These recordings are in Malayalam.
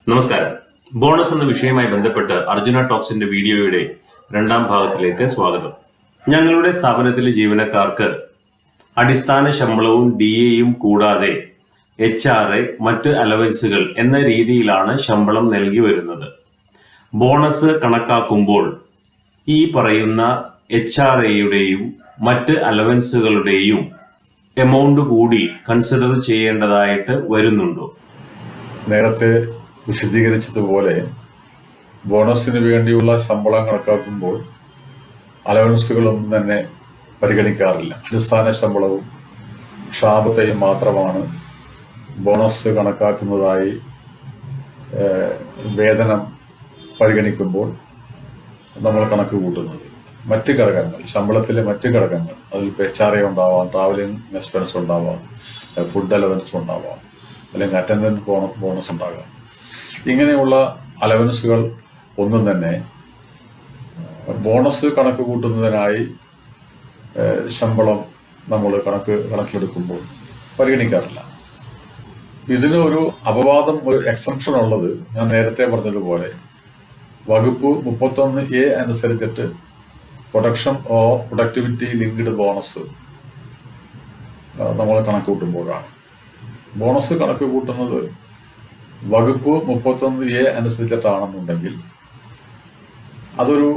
നമസ്കാരം. ബോണസ് എന്ന വിഷയവുമായി ബന്ധപ്പെട്ട് അർജുന ടോക്സിന്റെ വീഡിയോയുടെ രണ്ടാം ഭാഗത്തിലേക്ക് സ്വാഗതം. ഞങ്ങളുടെ സ്ഥാപനത്തിലെ ജീവനക്കാർക്ക് അടിസ്ഥാന ശമ്പളവും DAയും കൂടാതെ HRA, മറ്റ് അലവൻസുകൾ എന്ന രീതിയിലാണ് ശമ്പളം നൽകി വരുന്നത്. ബോണസ് കണക്കാക്കുമ്പോൾ ഈ പറയുന്ന HRAയുടെയും മറ്റ് അലവൻസുകളുടെയും എമൗണ്ട് കൂടി കൺസിഡർ ചെയ്യേണ്ടതായിട്ട് വരുന്നുണ്ടോ? നേരത്തെ വിശദീകരിച്ചതുപോലെ ബോണസിന് വേണ്ടിയുള്ള ശമ്പളം കണക്കാക്കുമ്പോൾ അലവൻസുകളൊന്നും തന്നെ പരിഗണിക്കാറില്ല. അടിസ്ഥാന ശമ്പളവും ക്ഷാമത്തെയും മാത്രമാണ് ബോണസ് കണക്കാക്കുന്നതായി വേതനം പരിഗണിക്കുമ്പോൾ നമ്മൾ കണക്ക് കൂട്ടുന്നത്. മറ്റ് ഘടകങ്ങൾ, ശമ്പളത്തിലെ മറ്റ് ഘടകങ്ങൾ, അതിൽ HRA ഉണ്ടാവാം, ട്രാവലിംഗ് എക്സ്പെൻസ് ഉണ്ടാവാം, ഫുഡ് അലവൻസ് ഉണ്ടാവാം, അല്ലെങ്കിൽ അറ്റൻഡൻസ് ബോണസ് ഉണ്ടാകാം. ഇങ്ങനെയുള്ള അലവൻസുകൾ ഒന്നും തന്നെ ബോണസ് കണക്ക് കൂട്ടുന്നതിനായി ശമ്പളം നമ്മൾ കണക്കിലെടുക്കുമ്പോൾ പരിഗണിക്കാറില്ല. ഇതിന് ഒരു അപവാദം, ഒരു എക്സംഷൻ ഉള്ളത് ഞാൻ നേരത്തെ പറഞ്ഞതുപോലെ വകുപ്പ് 31A അനുസരിച്ചിട്ട് production or productivity linked bonus നമ്മൾ കണക്ക് കൂട്ടുമ്പോഴാണ്. ബോണസ് കണക്ക് കൂട്ടുന്നത് വകുപ്പ് 31A അനുസരിച്ചിട്ടാണെന്നുണ്ടെങ്കിൽ അതൊരു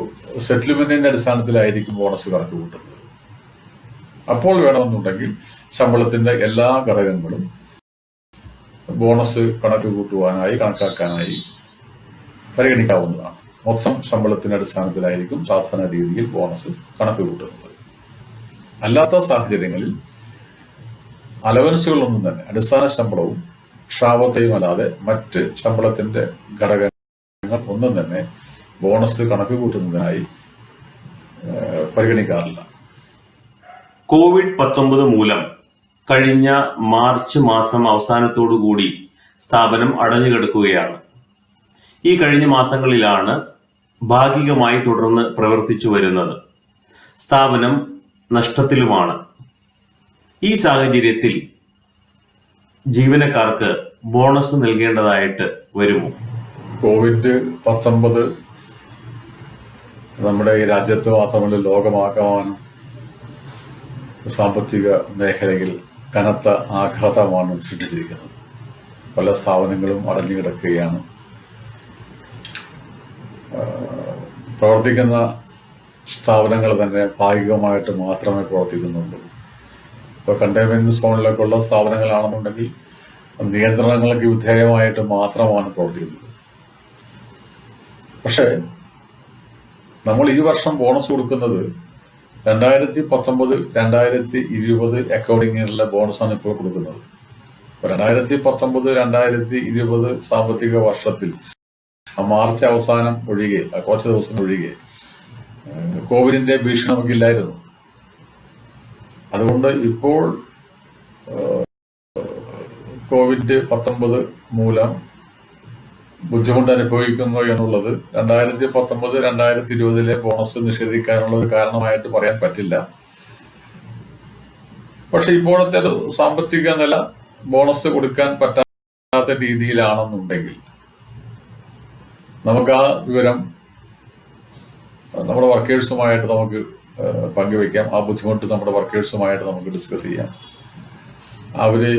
സെറ്റിൽമെന്റിന്റെ അടിസ്ഥാനത്തിലായിരിക്കും ബോണസ് കണക്ക് കൂട്ടുന്നത്. അപ്പോൾ വേണമെന്നുണ്ടെങ്കിൽ ശമ്പളത്തിന്റെ എല്ലാ ഘടകങ്ങളും ബോണസ് കണക്ക് കൂട്ടുവാനായി, കണക്കാക്കാനായി പരിഗണിക്കാവുന്നതാണ്. മൊത്തം ശമ്പളത്തിന്റെ അടിസ്ഥാനത്തിലായിരിക്കും സാധാരണ രീതിയിൽ ബോണസ് കണക്ക് കൂട്ടുന്നത്. അല്ലാത്ത സാഹചര്യങ്ങളിൽ അലവൻസുകളൊന്നും തന്നെ, അടിസ്ഥാന ശമ്പളവും ക്ഷാമത്തെയും അല്ലാതെ മറ്റ് ശമ്പളത്തിന്റെ ഘടകങ്ങൾ ഒന്നും തന്നെ ബോണസ് കണക്ക് കൂട്ടുന്നതിനായി പരിഗണിക്കാറില്ല. COVID-19 മൂലം കഴിഞ്ഞ മാർച്ച് മാസം അവസാനത്തോടുകൂടി സ്ഥാപനം അടഞ്ഞുകിടക്കുകയാണ്. ഈ കഴിഞ്ഞ മാസങ്ങളിലാണ് ഭാഗികമായി തുടർന്ന് പ്രവർത്തിച്ചു വരുന്നത്. സ്ഥാപനം നഷ്ടത്തിലുമാണ്. ഈ സാഹചര്യത്തിൽ ജീവനക്കാർക്ക് ബോണസ് നൽകേണ്ടതായിട്ട് വരുമോ? COVID-19 നമ്മുടെ ഈ രാജ്യത്ത് മാത്രമല്ല, ലോകമാകമാനം സാമ്പത്തിക മേഖലയിൽ കനത്ത ആഘാതമാണ് സൃഷ്ടിച്ചിരിക്കുന്നത്. പല സ്ഥാപനങ്ങളും അടഞ്ഞു കിടക്കുകയാണ്. പ്രവർത്തിക്കുന്ന സ്ഥാപനങ്ങൾ തന്നെ ഭാഗികമായിട്ട് മാത്രമേ പ്രവർത്തിക്കുന്നുള്ളൂ. ഇപ്പോൾ കണ്ടെയ്ൻമെന്റ് സോണിലൊക്കെ ഉള്ള സ്ഥാപനങ്ങളാണെന്നുണ്ടെങ്കിൽ നിയന്ത്രണങ്ങൾക്ക് വിധേയമായിട്ട് മാത്രമാണ് പ്രവർത്തിക്കുന്നത്. പക്ഷേ നമ്മൾ ഈ വർഷം ബോണസ് കൊടുക്കുന്നത് 2019-2020 അക്കൗണ്ടിംഗ് ഇയറിലെ ബോണസാണ് ഇപ്പോൾ കൊടുക്കുന്നത്. 2019-2020 സാമ്പത്തിക വർഷത്തിൽ മാർച്ച് അവസാനം ഒഴികെ, കുറച്ച് ദിവസം ഒഴികെ കോവിഡിന്റെ ഭീഷണി നമുക്കില്ലായിരുന്നു. അതുകൊണ്ട് ഇപ്പോൾ COVID-19 മൂലം ബുദ്ധിമുട്ട് അനുഭവിക്കുന്നു എന്നുള്ളത് 2019-2020 ബോണസ് നിഷേധിക്കാനുള്ള ഒരു കാരണമായിട്ട് പറയാൻ പറ്റില്ല. പക്ഷെ ഇപ്പോഴത്തെ ഒരു സാമ്പത്തിക നില ബോണസ് കൊടുക്കാൻ പറ്റാത്ത രീതിയിലാണെന്നുണ്ടെങ്കിൽ നമുക്ക് ആ വിവരം നമ്മുടെ വർക്കേഴ്സുമായിട്ട് നമുക്ക് പങ്കുവയ്ക്കാം. ആ ബുദ്ധിമുട്ട് നമ്മുടെ വർക്കേഴ്സുമായിട്ട് നമുക്ക് ഡിസ്കസ് ചെയ്യാം. അവര്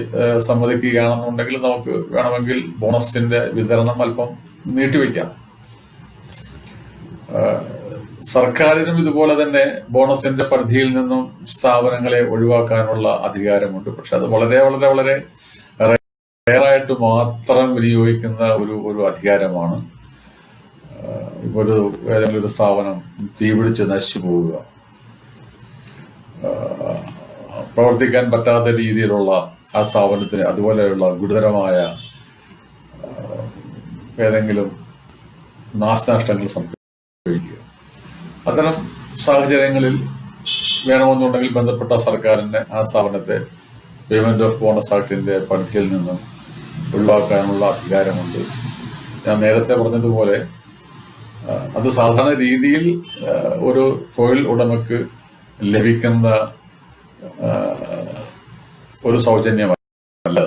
സമ്മതിക്കുകയാണെന്നുണ്ടെങ്കിൽ നമുക്ക് വേണമെങ്കിൽ ബോണസിന്റെ വിതരണം അല്പം നീട്ടിവെക്കാം. സർക്കാരിനും ഇതുപോലെ തന്നെ ബോണസിന്റെ പരിധിയിൽ നിന്നും സ്ഥാപനങ്ങളെ ഒഴിവാക്കാനുള്ള അധികാരമുണ്ട്. പക്ഷെ അത് വളരെ വളരെ വളരെ റെയറായിട്ട് മാത്രം വിനിയോഗിക്കുന്ന ഒരു അധികാരമാണ്. ഇപ്പോൾ ഏതെങ്കിലും ഒരു സ്ഥാപനം തീപിടിച്ച് നശിച്ചു പോവുക, പ്രവർത്തിക്കാൻ പറ്റാത്ത രീതിയിലുള്ള ആ സ്ഥാപനത്തിന് അതുപോലെയുള്ള ഗുരുതരമായ ഏതെങ്കിലും നാശനഷ്ടങ്ങൾ സംഭവിക്കുക, അത്തരം സാഹചര്യങ്ങളിൽ വേണമെന്നുണ്ടെങ്കിൽ ബന്ധപ്പെട്ട സർക്കാരിന് ആ സ്ഥാപനത്തെ പേയ്മെന്റ് ഓഫ് ബോണസ് ആക്ടിന്റെ പരിധിയിൽ നിന്നും ഒഴിവാക്കാനുള്ള അധികാരമുണ്ട്. ഞാൻ നേരത്തെ പറഞ്ഞതുപോലെ അത് സാധാരണ രീതിയിൽ ഒരു തൊഴിൽ ഉടമക്ക് ലഭിക്കുന്ന ഒരു സൗജന്യമല്ല.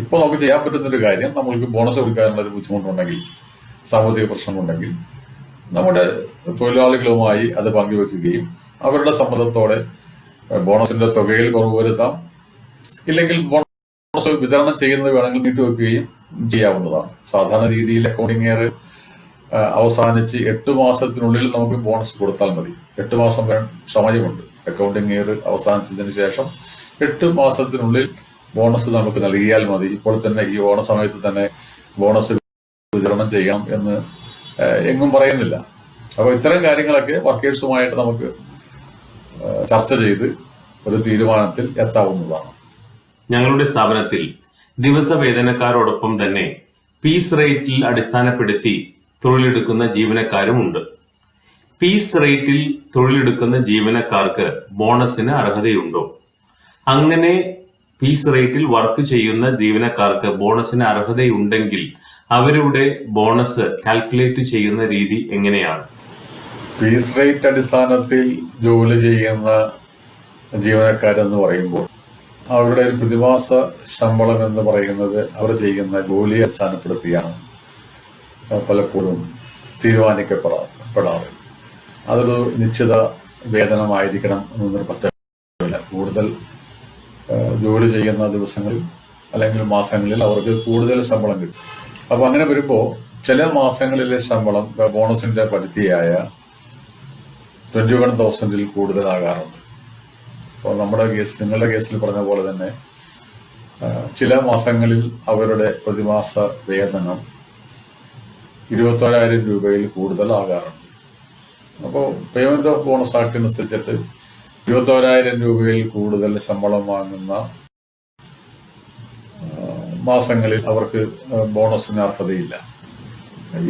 ഇപ്പോൾ നമുക്ക് ചെയ്യാൻ പറ്റുന്നൊരു കാര്യം, നമ്മൾക്ക് ബോണസ് കൊടുക്കാനുള്ള ഒരു ബുദ്ധിമുട്ടുണ്ടെങ്കിൽ, സാമ്പത്തിക പ്രശ്നമുണ്ടെങ്കിൽ നമ്മുടെ തൊഴിലാളികളുമായി അത് പങ്കുവെക്കുകയും അവരുടെ സമ്മതത്തോടെ ബോണസിന്റെ തുകയിൽ കുറവ് വരുത്താം, ഇല്ലെങ്കിൽ ബോണസ് വിതരണം ചെയ്യുന്നത് വേണമെങ്കിൽ നീട്ടിവെക്കുകയും ചെയ്യാവുന്നതാണ്. സാധാരണ രീതിയിൽ അക്കൗണ്ടിങ് ഇയർ അവസാനിച്ച് 8 മാസത്തിനുള്ളിൽ നമുക്ക് ബോണസ് കൊടുത്താൽ മതി. 8 മാസം വരെ സമയമുണ്ട്. അക്കൗണ്ടിങ് ഇയർ അവസാനിച്ചതിന് ശേഷം 8 മാസത്തിനുള്ളിൽ ബോണസ് നമുക്ക് നൽകിയാൽ മതി. ഇപ്പോൾ തന്നെ ഈ ഓണ സമയത്ത് തന്നെ ബോണസ് വിതരണം ചെയ്യണം എന്ന് എങ്ങും പറയുന്നില്ല. അപ്പോൾ ഇത്തരം കാര്യങ്ങളൊക്കെ വർക്കേഴ്സുമായിട്ട് നമുക്ക് ചർച്ച ചെയ്ത് ഒരു തീരുമാനത്തിൽ എത്താവുന്നതാണ്. ഞങ്ങളുടെ സ്ഥാപനത്തിൽ ദിവസവേതനക്കാരോടൊപ്പം തന്നെ പീസ് റേറ്റിൽ അടിസ്ഥാനപ്പെടുത്തി തൊഴിലെടുക്കുന്ന ജീവനക്കാരുമുണ്ട്. പീസ് റേറ്റിൽ തൊഴിലെടുക്കുന്ന ജീവനക്കാർക്ക് ബോണസിന് അർഹതയുണ്ടോ? അങ്ങനെ പീസ് റേറ്റിൽ വർക്ക് ചെയ്യുന്ന ജീവനക്കാർക്ക് ബോണസിന് അർഹതയുണ്ടെങ്കിൽ അവരുടെ ബോണസ് കാൽക്കുലേറ്റ് ചെയ്യുന്ന രീതി എങ്ങനെയാണ്? പീസ് റേറ്റ് അടിസ്ഥാനത്തിൽ ജോലി ചെയ്യുന്ന ജീവനക്കാരെന്ന് പറയുമ്പോൾ അവരുടെ പ്രതിമാസ ശമ്പളം എന്ന് പറയുന്നത് അവർ ചെയ്യുന്ന ജോലിയെ അടിസ്ഥാനപ്പെടുത്തിയാണ് പലപ്പോഴും തീരുമാനിക്കപ്പെടാറ്. അതൊരു നിശ്ചിത വേതനമായിരിക്കണം എന്ന് നിർബന്ധമില്ല. കൂടുതൽ ജോലി ചെയ്യുന്ന ദിവസങ്ങളിൽ അല്ലെങ്കിൽ മാസങ്ങളിൽ അവർക്ക് കൂടുതൽ ശമ്പളം കിട്ടും. അപ്പോൾ അങ്ങനെ വരുമ്പോൾ ചില മാസങ്ങളിലെ ശമ്പളം ബോണസിന്റെ പരിധിയായ 21,000 കൂടുതലാകാറുണ്ട്. അപ്പോൾ നമ്മുടെ കേസ്, നിങ്ങളുടെ കേസിൽ പറഞ്ഞ പോലെ തന്നെ ചില മാസങ്ങളിൽ അവരുടെ പ്രതിമാസ വേതനം 21,000 രൂപയിൽ കൂടുതലാകാറുണ്ട്. അപ്പോൾ പേയ്മെന്റ് ഓഫ് ബോണസ് ആക്ട് അനുസരിച്ചിട്ട് 21,000 രൂപയിൽ കൂടുതൽ ശമ്പളം വാങ്ങുന്ന മാസങ്ങളിൽ അവർക്ക് ബോണസിന് അർഹതയില്ല.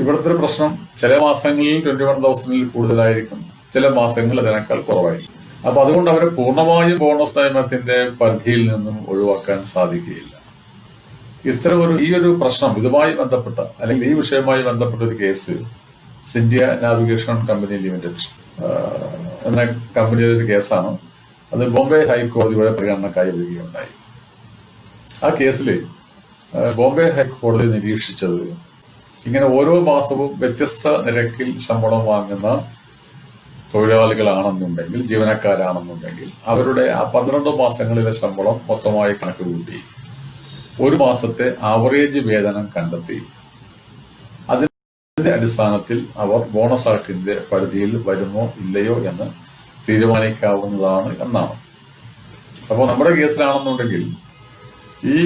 ഇവിടുത്തെ ഒരു പ്രശ്നം, ചില മാസങ്ങളിൽ 21,000 കൂടുതലായിരിക്കും, ചില മാസങ്ങളിൽ അതിനേക്കാൾ കുറവായിരിക്കും. അപ്പൊ അതുകൊണ്ട് അവരെ പൂർണ്ണമായും ബോണസ് നിയമത്തിന്റെ പരിധിയിൽ നിന്നും ഒഴിവാക്കാൻ സാധിക്കുകയില്ല. ഈ ഒരു പ്രശ്നം ഇതുമായി ബന്ധപ്പെട്ട അല്ലെങ്കിൽ ഈ വിഷയവുമായി ബന്ധപ്പെട്ട ഒരു case Scindia navigation company limited എന്ന കമ്പനിയുടെ ഒരു കേസാണ്. അത് ബോംബെ ഹൈക്കോടതിയുടെ പരിഗണനക്കായി വരികയുണ്ടായി. ആ കേസിൽ ബോംബെ ഹൈക്കോടതി നിരീക്ഷിച്ചത്, ഇങ്ങനെ ഓരോ മാസവും വ്യത്യസ്ത നിരക്കിൽ ശമ്പളം വാങ്ങുന്ന തൊഴിലാളികളാണെന്നുണ്ടെങ്കിൽ, ജീവനക്കാരാണെന്നുണ്ടെങ്കിൽ അവരുടെ ആ 12 മാസങ്ങളിലെ ശമ്പളം മൊത്തമായി കണക്ക് കൂട്ടി ഒരു മാസത്തെ ആവറേജ് വേതനം കണ്ടെത്തി അതിന്റെ അടിസ്ഥാനത്തിൽ അവർ ബോണസ് ആക്ടിന്റെ പരിധിയിൽ വരുമോ ഇല്ലയോ എന്ന് തീരുമാനിക്കാവുന്നതാണ് എന്നാണ്. അപ്പോൾ നമ്മുടെ കേസിലാണെന്നുണ്ടെങ്കിൽ ഈ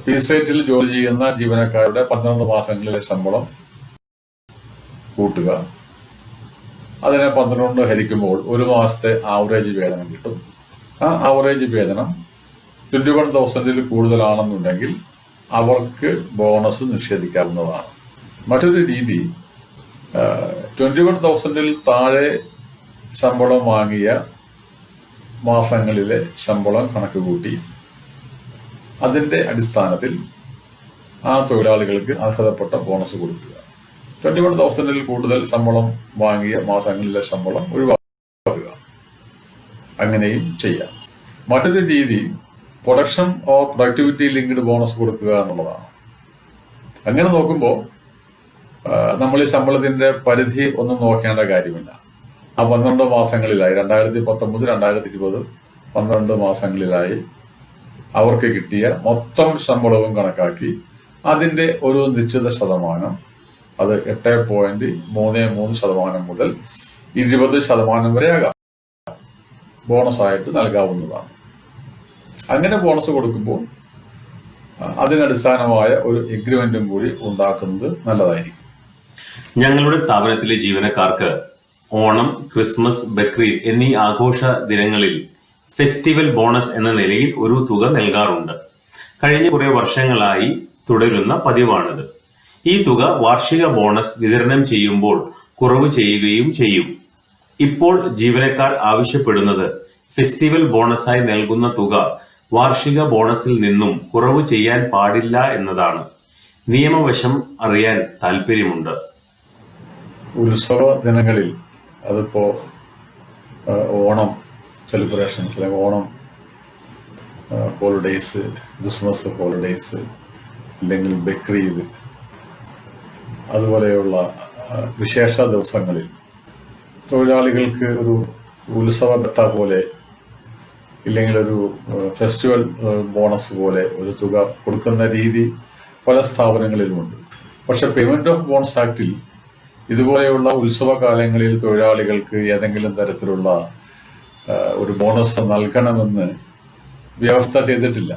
പീസ് റേറ്റിൽ ജോലി ചെയ്യുന്ന ജീവനക്കാരുടെ 12 മാസങ്ങളിലെ ശമ്പളം കൂട്ടുക, അതിനെ 12 ഹരിക്കുമ്പോൾ ഒരു മാസത്തെ ആവറേജ് വേതനം കിട്ടും. ആ ആവറേജ് വേതനം 21,000 കൂടുതലാണെന്നുണ്ടെങ്കിൽ അവർക്ക് ബോണസ് നിഷേധിക്കാവുന്നതാണ്. മറ്റൊരു രീതി, 21,000 താഴെ ശമ്പളം വാങ്ങിയ മാസങ്ങളിലെ ശമ്പളം കണക്ക് കൂട്ടി അതിന്റെ അടിസ്ഥാനത്തിൽ ആ തൊഴിലാളികൾക്ക് അർഹതപ്പെട്ട ബോണസ് കൊടുക്കുക. 21,000 കൂടുതൽ ശമ്പളം വാങ്ങിയ മാസങ്ങളിലെ ശമ്പളം ഒഴിവാക്കുക. അങ്ങനെയും ചെയ്യാം. മറ്റൊരു രീതി production or productivity linked bonus കൊടുക്കുക എന്നുള്ളതാണ്. അങ്ങനെ നോക്കുമ്പോൾ നമ്മൾ ഈ ശമ്പളത്തിന്റെ പരിധി ഒന്നും നോക്കേണ്ട കാര്യമില്ല. ആ 12 മാസങ്ങളിലായി 2019, 2020 12 മാസങ്ങളിലായി അവർക്ക് കിട്ടിയ മൊത്തം ശമ്പളവും കണക്കാക്കി അതിന്റെ ഒരു നിശ്ചിത ശതമാനം, അത് 8.33% മുതൽ 20% വരെ ആകാം, ബോണസായിട്ട് നൽകാവുന്നതാണ്. അങ്ങനെ ബോണസ് കൊടുക്കുമ്പോൾ അതിനടിസ്ഥാനമായ ഒരു എഗ്രിമെന്റും കൂടി ഉണ്ടാക്കുന്നത് നല്ലതായിരിക്കും. ഞങ്ങളുടെ സ്ഥാപനത്തിലെ ജീവനക്കാർക്ക് ഓണം, ക്രിസ്മസ്, ബക്രീദ് എന്നീ ആഘോഷ ദിനങ്ങളിൽ ഫെസ്റ്റിവൽ ബോണസ് എന്ന നിലയിൽ ഒരു തുക നൽകാറുണ്ട്. കഴിഞ്ഞ കുറെ വർഷങ്ങളായി തുടരുന്ന പതിവാണിത്. ഈ തുക വാർഷിക ബോണസ് വിതരണം ചെയ്യുമ്പോൾ കുറവ് ചെയ്യുകയും ചെയ്യും. ഇപ്പോൾ ജീവനക്കാർ ആവശ്യപ്പെടുന്നത് ഫെസ്റ്റിവൽ ബോണസായി നൽകുന്ന തുക വാർഷിക ബോണസിൽ നിന്നും കുറവ് ചെയ്യാൻ പാടില്ല എന്നതാണ്. നിയമവശം അറിയാൻ താല്പര്യമുണ്ട്. ഉത്സവ ദിനങ്ങളിൽ, അതിപ്പോ ഓണം സെലിബ്രേഷൻസ് അല്ലെങ്കിൽ ഓണം ഹോളിഡേയ്സ്, ക്രിസ്മസ് ഹോളിഡേയ്സ്, അല്ലെങ്കിൽ ബക്രീദ് അതുപോലെയുള്ള വിശേഷ ദിവസങ്ങളിൽ തൊഴിലാളികൾക്ക് ഒരു ഉത്സവ ബത്ത പോലെ ഇല്ലെങ്കിൽ ഒരു ഫെസ്റ്റിവൽ ബോണസ് പോലെ ഒരു തുക കൊടുക്കുന്ന രീതി പല സ്ഥാപനങ്ങളിലുമുണ്ട്. പക്ഷെ പേയ്മെന്റ് ഓഫ് ബോണസ് ആക്ടിൽ ഇതുപോലെയുള്ള ഉത്സവകാലങ്ങളിൽ തൊഴിലാളികൾക്ക് ഏതെങ്കിലും തരത്തിലുള്ള ഒരു ബോണസ് നൽകണമെന്ന് വ്യവസ്ഥ ചെയ്തിട്ടില്ല.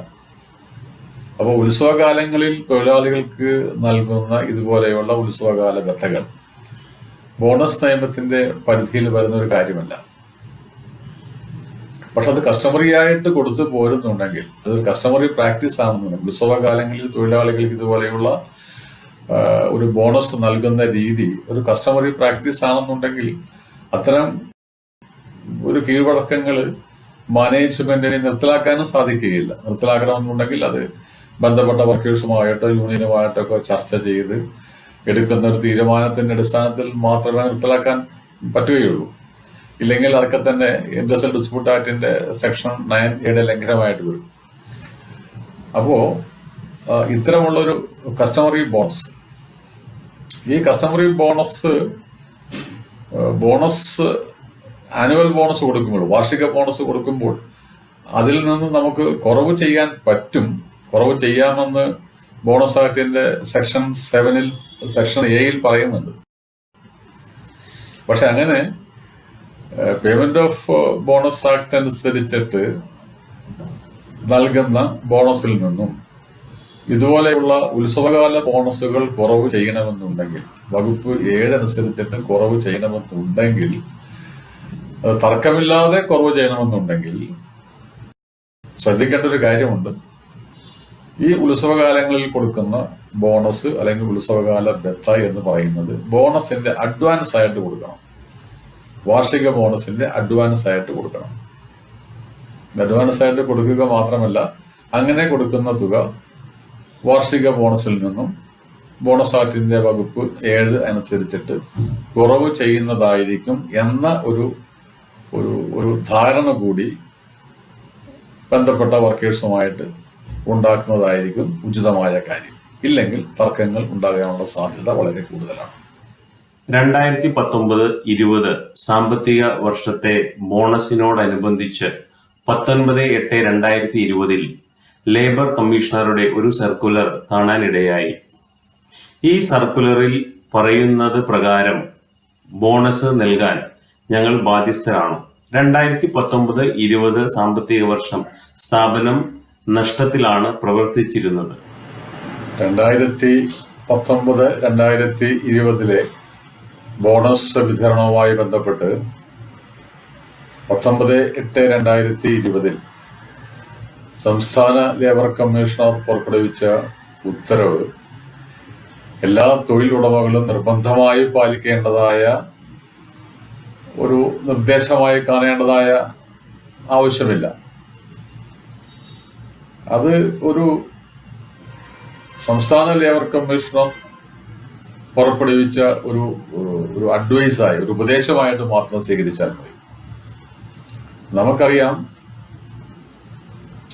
അപ്പോൾ ഉത്സവകാലങ്ങളിൽ തൊഴിലാളികൾക്ക് നൽകുന്ന ഇതുപോലെയുള്ള ഉത്സവകാല ബത്തകൾ ബോണസ് നിയമത്തിന്റെ പരിധിയിൽ വരുന്ന ഒരു കാര്യമല്ല. പക്ഷെ അത് കസ്റ്റമറി ആയിട്ട് കൊടുത്തു പോരുന്നുണ്ടെങ്കിൽ, അതൊരു കസ്റ്റമറി പ്രാക്ടീസ് ആണെന്നുണ്ടെങ്കിൽ, ഉത്സവകാലങ്ങളിൽ തൊഴിലാളികൾക്ക് ഇതുപോലെയുള്ള ഒരു ബോണസ് നൽകുന്ന രീതി ഒരു കസ്റ്റമറി പ്രാക്ടീസ് ആണെന്നുണ്ടെങ്കിൽ അത്തരം ഒരു കീഴ്വഴക്കങ്ങൾ മാനേജ്മെന്റിനെ നിർത്തലാക്കാനും സാധിക്കുകയില്ല. നിർത്തലാക്കണമെന്നുണ്ടെങ്കിൽ അത് ബന്ധപ്പെട്ട വർക്കേഴ്സുമായിട്ടോ യൂണിയനുമായിട്ടൊക്കെ ചർച്ച ചെയ്ത് എടുക്കുന്ന ഒരു തീരുമാനത്തിന്റെ അടിസ്ഥാനത്തിൽ മാത്രമേ നിർത്തലാക്കാൻ പറ്റുകയുള്ളൂ. ഇല്ലെങ്കിൽ അതൊക്കെ തന്നെ ഇൻഡസ്ട്രിയൽ ഡിസ്പ്യൂട്ട് ആക്ടിന്റെ സെക്ഷൻ 9A ലംഘനമായിട്ട് വരും. അപ്പോ ഇത്തരമുള്ളൊരു കസ്റ്റമറി ബോണസ്, ഈ കസ്റ്റമറി ബോണസ് ആനുവൽ ബോണസ് കൊടുക്കുമ്പോൾ, വാർഷിക ബോണസ് കൊടുക്കുമ്പോൾ അതിൽ നിന്ന് നമുക്ക് കുറവ് ചെയ്യാൻ പറ്റും. കുറവ് ചെയ്യാമെന്ന് ബോണസ് ആക്ടിന്റെ സെക്ഷൻ 7-ൽ സെക്ഷൻ A-ൽ പറയുന്നുണ്ട്. പക്ഷെ അങ്ങനെ പേയ്മെന്റ് ഓഫ് ബോണസ് ആക്ട് അനുസരിച്ചിട്ട് നൽകുന്ന ബോണസിൽ നിന്നും ഇതുപോലെയുള്ള ഉത്സവകാല ബോണസുകൾ കുറവ് ചെയ്യണമെന്നുണ്ടെങ്കിൽ, വകുപ്പ് 7 അനുസരിച്ചിട്ട് കുറവ് ചെയ്യണമെന്നുണ്ടെങ്കിൽ, തർക്കമില്ലാതെ കുറവ് ചെയ്യണമെന്നുണ്ടെങ്കിൽ ശ്രദ്ധിക്കേണ്ട ഒരു കാര്യമുണ്ട്. ഈ ഉത്സവകാലങ്ങളിൽ കൊടുക്കുന്ന ബോണസ് അല്ലെങ്കിൽ ഉത്സവകാല ബത്ത എന്ന് പറയുന്നത് ബോണസിന്റെ അഡ്വാൻസ് ആയിട്ട് കൊടുക്കണം. വാർഷിക ബോണസിന്റെ അഡ്വാൻസ് ആയിട്ട് കൊടുക്കണം. അഡ്വാൻസ് ആയിട്ട് കൊടുക്കുക മാത്രമല്ല, അങ്ങനെ കൊടുക്കുന്ന തുക വാർഷിക ബോണസിൽ നിന്നും ബോണസ് ആക്ടിന്റെ വകുപ്പ് 7 അനുസരിച്ചിട്ട് കുറവ് ചെയ്യുന്നതായിരിക്കും എന്ന ഒരു ധാരണ കൂടി ബന്ധപ്പെട്ട വർക്കേഴ്സുമായിട്ട് ഉണ്ടാക്കുന്നതായിരിക്കും ഉചിതമായ കാര്യം. ഇല്ലെങ്കിൽ തർക്കങ്ങൾ ഉണ്ടാകാനുള്ള സാധ്യത വളരെ കൂടുതലാണ്. 2019-20 സാമ്പത്തിക വർഷത്തെ ബോണസിനോടനുബന്ധിച്ച് 19/8/2020 ലേബർ കമ്മീഷണറുടെ ഒരു സർക്കുലർ കാണാനിടയായി. ഈ സർക്കുലറിൽ പറയുന്നത് പ്രകാരം ബോണസ് നൽകാൻ ഞങ്ങൾ ബാധ്യസ്ഥരാണ്. 2019-20 സാമ്പത്തിക വർഷം സ്ഥാപനം നഷ്ടത്തിലാണ് പ്രവർത്തിച്ചിരുന്നത്. 2019-2020 ബോണസ് വിതരണവുമായി ബന്ധപ്പെട്ട് 19/8/2020 സംസ്ഥാന ലേബർ കമ്മീഷണർ പുറപ്പെടുവിച്ച ഉത്തരവ് എല്ലാ തൊഴിലുടമകളും നിർബന്ധമായി പാലിക്കേണ്ടതായ ഒരു നിർദ്ദേശമായി കാണേണ്ടതായ ആവശ്യമില്ല. അത് ഒരു സംസ്ഥാന ലേബർ കമ്മീഷണർ പുറപ്പെടുവിച്ച ഒരു അഡ്വൈസായി, ഒരു ഉപദേശമായിട്ട് മാത്രം സ്വീകരിച്ചാൽ മതി. നമുക്കറിയാം,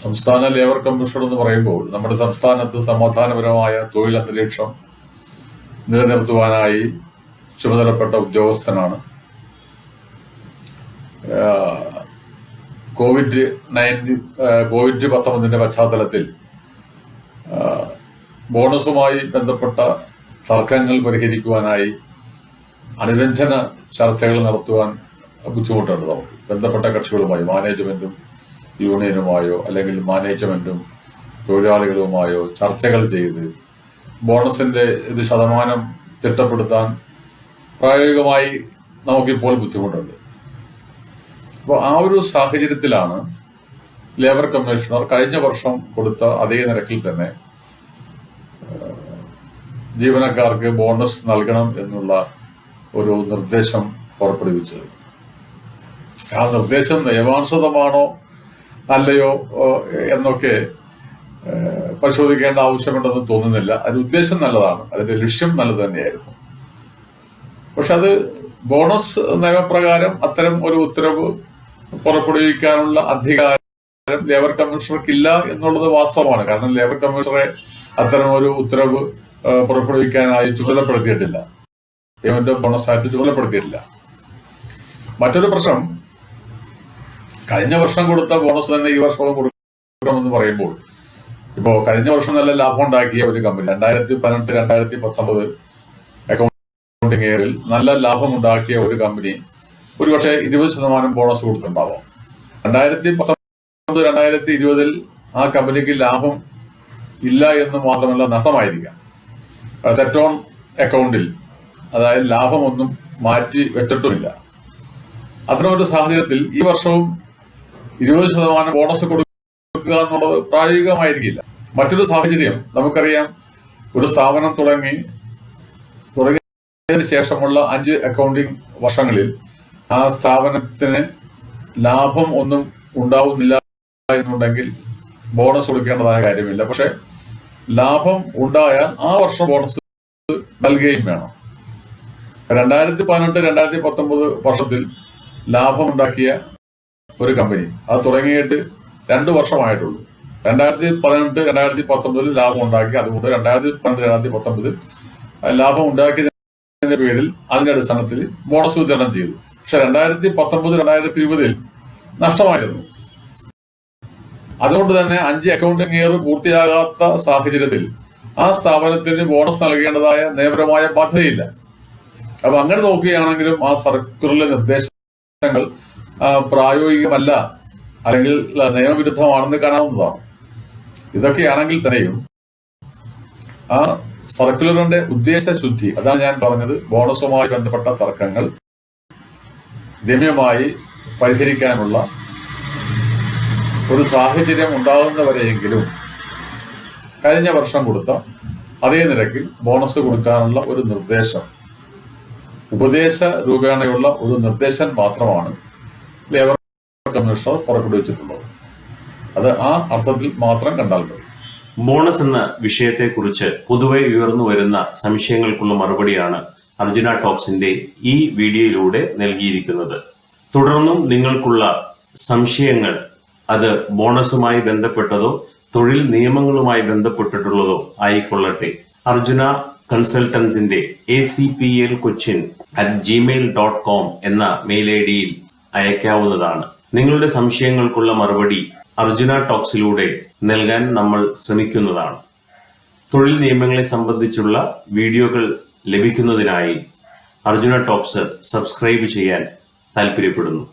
സംസ്ഥാന ലേബർ കമ്മീഷണർ എന്ന് പറയുമ്പോൾ നമ്മുടെ സംസ്ഥാനത്ത് സമാധാനപരമായ തൊഴിൽ അന്തരീക്ഷം നിലനിർത്തുവാനായി ചുമതലപ്പെട്ട ഉദ്യോഗസ്ഥനാണ്. കോവിഡ്-19 പശ്ചാത്തലത്തിൽ ബോണസുമായി ബന്ധപ്പെട്ട തർക്കങ്ങൾ പരിഹരിക്കുവാനായി അനുരഞ്ജന ചർച്ചകൾ നടത്തുവാൻ ബുദ്ധിമുട്ടുണ്ട് നമുക്ക്. ബന്ധപ്പെട്ട കക്ഷികളുമായി, മാനേജ്മെന്റും യൂണിയനുമായോ അല്ലെങ്കിൽ മാനേജ്മെന്റും തൊഴിലാളികളുമായോ ചർച്ചകൾ ചെയ്ത് ബോണസിന്റെ ഇത് ശതമാനം തിട്ടപ്പെടുത്താൻ പ്രായോഗികമായി നമുക്കിപ്പോൾ ബുദ്ധിമുട്ടുണ്ട്. അപ്പോൾ ആ ഒരു സാഹചര്യത്തിലാണ് ലേബർ കമ്മീഷണർ കഴിഞ്ഞ വർഷം കൊടുത്ത അതേ നിരക്കിൽ തന്നെ ജീവനക്കാർക്ക് ബോണസ് നൽകണം എന്നുള്ള ഒരു നിർദ്ദേശം പുറപ്പെടുവിച്ചത്. ആ നിർദ്ദേശം നിയമാനുസൃതമാണോ അല്ലയോ എന്നൊക്കെ പരിശോധിക്കേണ്ട ആവശ്യമുണ്ടെന്ന് തോന്നുന്നില്ല. അതിന്റെ ഉദ്ദേശം നല്ലതാണ്, അതിന്റെ ലക്ഷ്യം നല്ലത് തന്നെയായിരുന്നു. പക്ഷെ അത് ബോണസ് നിയമപ്രകാരം അത്തരം ഒരു ഉത്തരവ് പുറപ്പെടുവിക്കാനുള്ള അധികാരം ലേബർ കമ്മീഷണർക്കില്ല എന്നുള്ളത് വാസ്തവമാണ്. കാരണം ലേബർ കമ്മീഷണറെ അത്തരമൊരു ഉത്തരവ് പുറപ്പെടുവിക്കാനായി ചുമതലപ്പെടുത്തിയിട്ടില്ല. പേയ്മെന്റ് ബോണസ് ആയിട്ട് ചുമതലപ്പെടുത്തിയിട്ടില്ല. മറ്റൊരു പ്രശ്നം, കഴിഞ്ഞ വർഷം കൊടുത്ത ബോണസ് തന്നെ ഈ വർഷവും കൊടുക്കണമെന്ന് പറയുമ്പോൾ, ഇപ്പോ കഴിഞ്ഞ വർഷം നല്ല ലാഭം ഉണ്ടാക്കിയ ഒരു കമ്പനി 2018, 2019 അക്കൗണ്ടിംഗ് ഇയറിൽ നല്ല ലാഭം ഉണ്ടാക്കിയ ഒരു കമ്പനി ഒരുപക്ഷെ 20% ബോണസ് കൊടുത്തിട്ടുണ്ടാവാം. 2019, 2020 ആ കമ്പനിക്ക് ലാഭം ഇല്ല എന്ന് മാത്രമല്ല, നഷ്ടമായിരിക്കാം. സെറ്റ് ഓൺ അക്കൗണ്ടിൽ, അതായത് ലാഭമൊന്നും മാറ്റി വെച്ചിട്ടുമില്ല. അത്തരമൊരു സാഹചര്യത്തിൽ ഈ വർഷവും 20% ബോണസ് കൊടുക്കുക എന്നുള്ളത് പ്രായോഗികമായിരിക്കില്ല. മറ്റൊരു സാഹചര്യം നമുക്കറിയാം, ഒരു സ്ഥാപനം തുടങ്ങിയതിനു ശേഷമുള്ള 5 അക്കൗണ്ടിംഗ് വർഷങ്ങളിൽ ആ സ്ഥാപനത്തിന് ലാഭം ഒന്നും ഉണ്ടാവുന്നില്ല എന്നുണ്ടെങ്കിൽ ബോണസ് കൊടുക്കേണ്ടതായ കാര്യമില്ല. പക്ഷെ ലാഭം ഉണ്ടായാൽ ആ വർഷം ബോണസ് നൽകുകയും വേണം. 2018, 2019 വർഷത്തിൽ ലാഭമുണ്ടാക്കിയ ഒരു കമ്പനി അത് തുടങ്ങിയിട്ട് 2 വർഷമായിട്ടുള്ളൂ. 2018, 2019 ലാഭം ഉണ്ടാക്കി. അതുകൊണ്ട് 2018, 2019 ലാഭം ഉണ്ടാക്കിയതിന്റെ പേരിൽ അതിന്റെ അടിസ്ഥാനത്തിൽ ബോണസ് വിതരണം ചെയ്തു. പക്ഷെ 2019, 2020 നഷ്ടമായിരുന്നു. അതുകൊണ്ട് തന്നെ 5 അക്കൗണ്ടിംഗ് ഇയർ പൂർത്തിയാകാത്ത സാഹചര്യത്തിൽ ആ സ്ഥാപനത്തിന് ബോണസ് നൽകേണ്ടതായ നിയമപരമായ ബാധ്യതയില്ല. അപ്പൊ അങ്ങനെ നോക്കുകയാണെങ്കിലും ആ സർക്കുലറിലെ നിർദ്ദേശങ്ങൾ പ്രായോഗികമല്ല, അല്ലെങ്കിൽ നിയമവിരുദ്ധമാണെന്ന് കാണാവുന്നതാണ്. ഇതൊക്കെയാണെങ്കിൽ തന്നെയും ആ സർക്കുലറിന്റെ ഉദ്ദേശശുദ്ധി, അതാണ് ഞാൻ പറഞ്ഞത്, ബോണസുമായി ബന്ധപ്പെട്ട തർക്കങ്ങൾ രമ്യമായി പരിഹരിക്കാനുള്ള ഒരു സാഹചര്യം ഉണ്ടാകുന്നവരെയെങ്കിലും കഴിഞ്ഞ വർഷം കൊടുത്ത അതേ നിരക്കിൽ ബോണസ് കൊടുക്കാനുള്ള ഒരു നിർദ്ദേശം, ഉപദേശ രൂപേണയുള്ള ഒരു നിർദ്ദേശം മാത്രമാണ് ലേബർ കമ്മീഷണർ പുറപ്പെടുവിച്ചിട്ടുള്ളത്. അത് ആ അർത്ഥത്തിൽ മാത്രം കണ്ടാൽ മതി. ബോണസ് എന്ന വിഷയത്തെക്കുറിച്ച് പൊതുവെ ഉയർന്നു വരുന്ന സംശയങ്ങൾക്കുള്ള മറുപടിയാണ് അർജുന ടോക്സിന്റെ ഈ വീഡിയോയിലൂടെ നൽകിയിരിക്കുന്നത്. തുടർന്നും നിങ്ങൾക്കുള്ള സംശയങ്ങൾ, അത് ബോണസുമായി ബന്ധപ്പെട്ടതോ തൊഴിൽ നിയമങ്ങളുമായി ബന്ധപ്പെട്ടിട്ടുള്ളതോ ആയിക്കൊള്ളട്ടെ, അർജുന കൺസൾട്ടൻസിന്റെ acplcochin@gmail.com എന്ന മെയിൽ ഐഡിയിൽ അയക്കാവുന്നതാണ്. നിങ്ങളുടെ സംശയങ്ങൾക്കുള്ള മറുപടി അർജുന ടോക്സിലൂടെ നൽകാൻ നമ്മൾ ശ്രമിക്കുന്നതാണ്. തൊഴിൽ നിയമങ്ങളെ സംബന്ധിച്ചുള്ള വീഡിയോകൾ ലഭിക്കുന്നതിനായി അർജുന ടോക്സ് സബ്സ്ക്രൈബ് ചെയ്യാൻ താല്പര്യപ്പെടുന്നു.